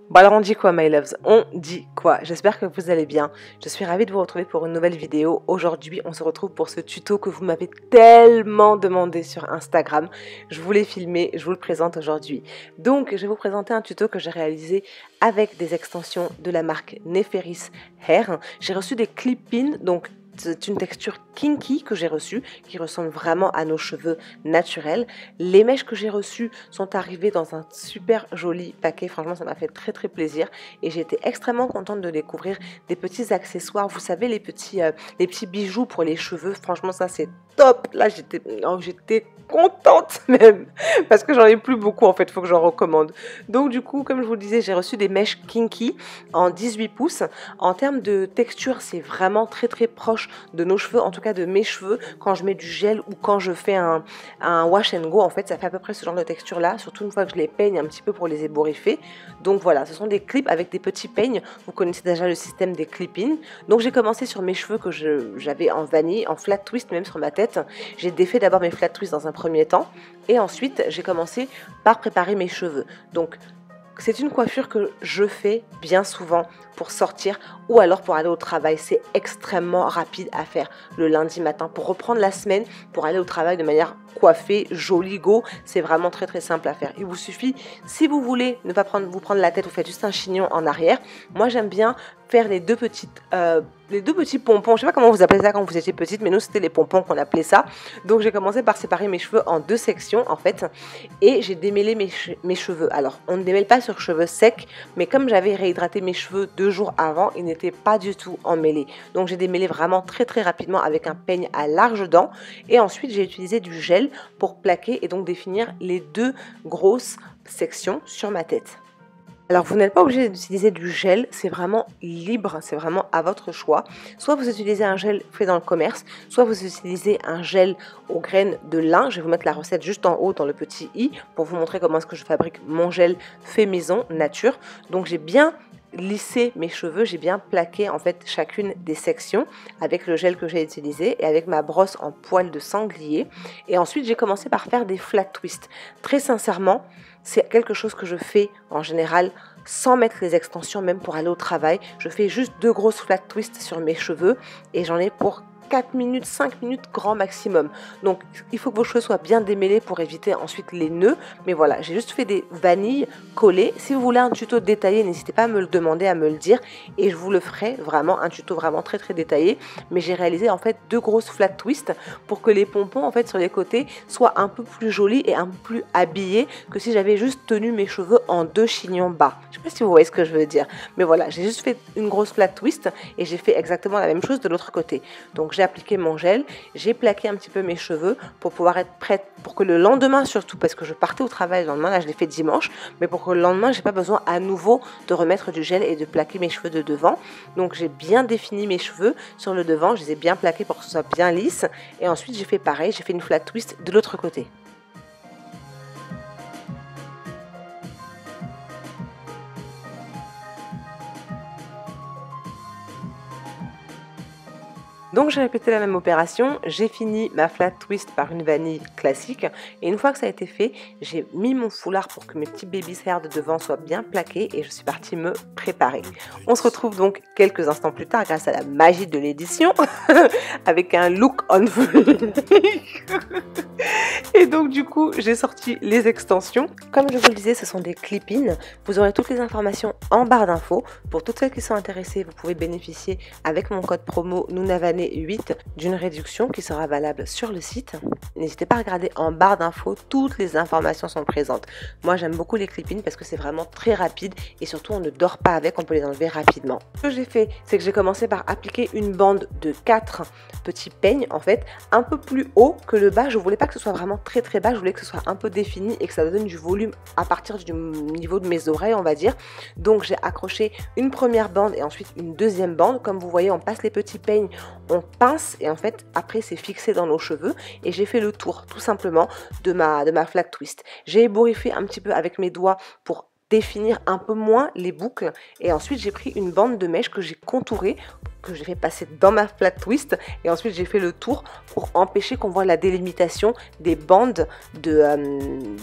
Bon alors on dit quoi my loves? On dit quoi? J'espère que vous allez bien. Je suis ravie de vous retrouver pour une nouvelle vidéo. Aujourd'hui on se retrouve pour ce tuto que vous m'avez tellement demandé sur Instagram. Je vous l'ai filmé, je vous le présente aujourd'hui. Donc je vais vous présenter un tuto que j'ai réalisé avec des extensions de la marque Neferis Hair. J'ai reçu des clip-ins, donc c'est une texture kinky que j'ai reçue, qui ressemble vraiment à nos cheveux naturels. Les mèches que j'ai reçues sont arrivées dans un super joli paquet. Franchement, ça m'a fait très très plaisir. Et j'ai été extrêmement contente de découvrir des petits accessoires. Vous savez, les petits bijoux pour les cheveux. Franchement, ça c'est top. Là, j'étais contente même. Parce que j'en ai plus beaucoup en fait, il faut que j'en recommande. Donc du coup, comme je vous le disais, j'ai reçu des mèches kinky en 18 pouces. En termes de texture, c'est vraiment très très proche de nos cheveux, en tout cas de mes cheveux. Quand je mets du gel ou quand je fais un wash and go, en fait, ça fait à peu près ce genre de texture là, surtout une fois que je les peigne un petit peu pour les ébouriffer. Donc voilà, ce sont des clips avec des petits peignes. Vous connaissez déjà le système des clip-in. Donc j'ai commencé sur mes cheveux que j'avais en vanille, en flat twist même sur ma tête. J'ai défait d'abord mes flat twists dans un premier temps et ensuite j'ai commencé par préparer mes cheveux. Donc c'est une coiffure que je fais bien souvent pour sortir ou alors pour aller au travail. C'est extrêmement rapide à faire le lundi matin pour reprendre la semaine, pour aller au travail de manière coiffée, jolie, go. C'est vraiment très très simple à faire. Il vous suffit, si vous voulez ne pas vous prendre la tête, vous faites juste un chignon en arrière. Moi j'aime bien faire les deux petits pompons. Je sais pas comment vous appelez ça quand vous étiez petite, mais nous c'était les pompons qu'on appelait ça. Donc j'ai commencé par séparer mes cheveux en deux sections en fait, et j'ai démêlé mes cheveux. Alors on ne démêle pas sur cheveux secs, mais comme j'avais réhydraté mes cheveux 2 jours avant, ils n'étaient pas du tout emmêlés. Donc j'ai démêlé vraiment très très rapidement avec un peigne à larges dents, et ensuite j'ai utilisé du gel pour plaquer et donc définir les deux grosses sections sur ma tête. Alors vous n'êtes pas obligé d'utiliser du gel, c'est vraiment libre, c'est vraiment à votre choix. Soit vous utilisez un gel fait dans le commerce, soit vous utilisez un gel aux graines de lin. Je vais vous mettre la recette juste en haut dans le petit i pour vous montrer comment est-ce que je fabrique mon gel fait maison nature. Donc j'ai bien lissé mes cheveux, j'ai bien plaqué en fait chacune des sections avec le gel que j'ai utilisé et avec ma brosse en poil de sanglier. Et ensuite j'ai commencé par faire des flat twists. Très sincèrement, c'est quelque chose que je fais en général sans mettre les extensions, même pour aller au travail. Je fais juste 2 grosses flat twists sur mes cheveux et j'en ai pour 4 minutes, 5 minutes grand maximum. Donc il faut que vos cheveux soient bien démêlés pour éviter ensuite les nœuds. Mais voilà, j'ai juste fait des vanilles collées. Si vous voulez un tuto détaillé, n'hésitez pas à me le demander, à me le dire. Et je vous le ferai vraiment, un tuto vraiment très très détaillé. Mais j'ai réalisé en fait 2 grosses flat twists pour que les pompons en fait sur les côtés soient un peu plus jolis et un peu plus habillés que si j'avais juste tenu mes cheveux en 2 chignons bas. Je ne sais pas si vous voyez ce que je veux dire. Mais voilà, j'ai juste fait une grosse flat twist et j'ai fait exactement la même chose de l'autre côté. Donc j'ai appliqué mon gel, j'ai plaqué un petit peu mes cheveux pour pouvoir être prête, pour que le lendemain surtout, parce que je partais au travail le lendemain, là je l'ai fait dimanche, mais pour que le lendemain j'ai pas besoin à nouveau de remettre du gel et de plaquer mes cheveux de devant. Donc j'ai bien défini mes cheveux sur le devant, je les ai bien plaqués pour que ce soit bien lisse, et ensuite j'ai fait pareil, j'ai fait une flat twist de l'autre côté. Donc j'ai répété la même opération, j'ai fini ma flat twist par une vanille classique et une fois que ça a été fait, j'ai mis mon foulard pour que mes petits baby hairs de devant soient bien plaqués et je suis partie me préparer. On se retrouve donc quelques instants plus tard grâce à la magie de l'édition avec un look on et donc du coup j'ai sorti les extensions. Comme je vous le disais, ce sont des clip-in. Vous aurez toutes les informations en barre d'infos. Pour toutes celles qui sont intéressées, vous pouvez bénéficier avec mon code promo Nounavané8 d'une réduction qui sera valable sur le site. N'hésitez pas à regarder en barre d'infos, toutes les informations sont présentes. Moi j'aime beaucoup les clip-in parce que c'est vraiment très rapide et surtout on ne dort pas avec, on peut les enlever rapidement. Ce que j'ai fait, c'est que j'ai commencé par appliquer une bande de 4 petits peignes en fait, un peu plus haut que le bas. Je voulais pas que ce soit vraiment très très bas, je voulais que ce soit un peu défini et que ça donne du volume à partir du niveau de mes oreilles on va dire. Donc j'ai accroché une première bande et ensuite une deuxième bande. Comme vous voyez, on passe les petits peignes, on pince et en fait après c'est fixé dans nos cheveux et j'ai fait le tour tout simplement de ma flat twist. J'ai ébouriffé un petit peu avec mes doigts pour définir un peu moins les boucles et ensuite j'ai pris une bande de mèche que j'ai contourée que j'ai fait passer dans ma flat twist et ensuite j'ai fait le tour pour empêcher qu'on voit la délimitation des bandes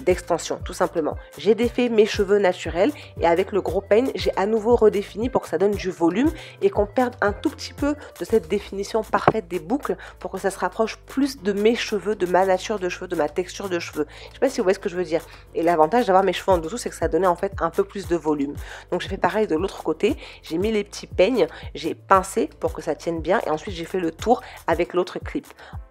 d'extension, tout simplement. J'ai défait mes cheveux naturels et avec le gros peigne, j'ai à nouveau redéfini pour que ça donne du volume et qu'on perde un tout petit peu de cette définition parfaite des boucles pour que ça se rapproche plus de mes cheveux, de ma nature de cheveux, de ma texture de cheveux. Je sais pas si vous voyez ce que je veux dire. Et l'avantage d'avoir mes cheveux en dessous, c'est que ça donnait en fait un peu plus de volume. Donc j'ai fait pareil de l'autre côté, j'ai mis les petits peignes, j'ai pincé pour que ça tienne bien et ensuite j'ai fait le tour avec l'autre clip.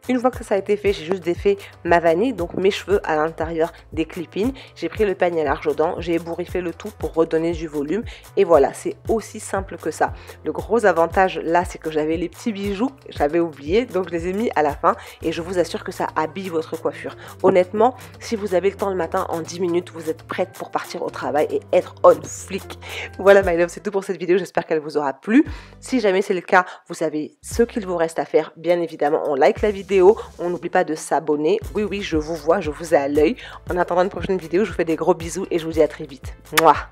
Une fois que ça a été fait, j'ai juste défait ma vanille, donc mes cheveux à l'intérieur des clip-ins. J'ai pris le peigne à large dents, j'ai ébouriffé le tout pour redonner du volume. Et voilà, c'est aussi simple que ça. Le gros avantage là, c'est que j'avais les petits bijoux, j'avais oublié, donc je les ai mis à la fin. Et je vous assure que ça habille votre coiffure. Honnêtement, si vous avez le temps le matin, en 10 minutes, vous êtes prête pour partir au travail et être on flic. Voilà my love, c'est tout pour cette vidéo, j'espère qu'elle vous aura plu. Si jamais c'est le cas, vous savez ce qu'il vous reste à faire. Bien évidemment, on like la vidéo. On n'oublie pas de s'abonner. Oui, je vous vois, je vous ai à l'œil. En attendant une prochaine vidéo, je vous fais des gros bisous et je vous dis à très vite. Mouah.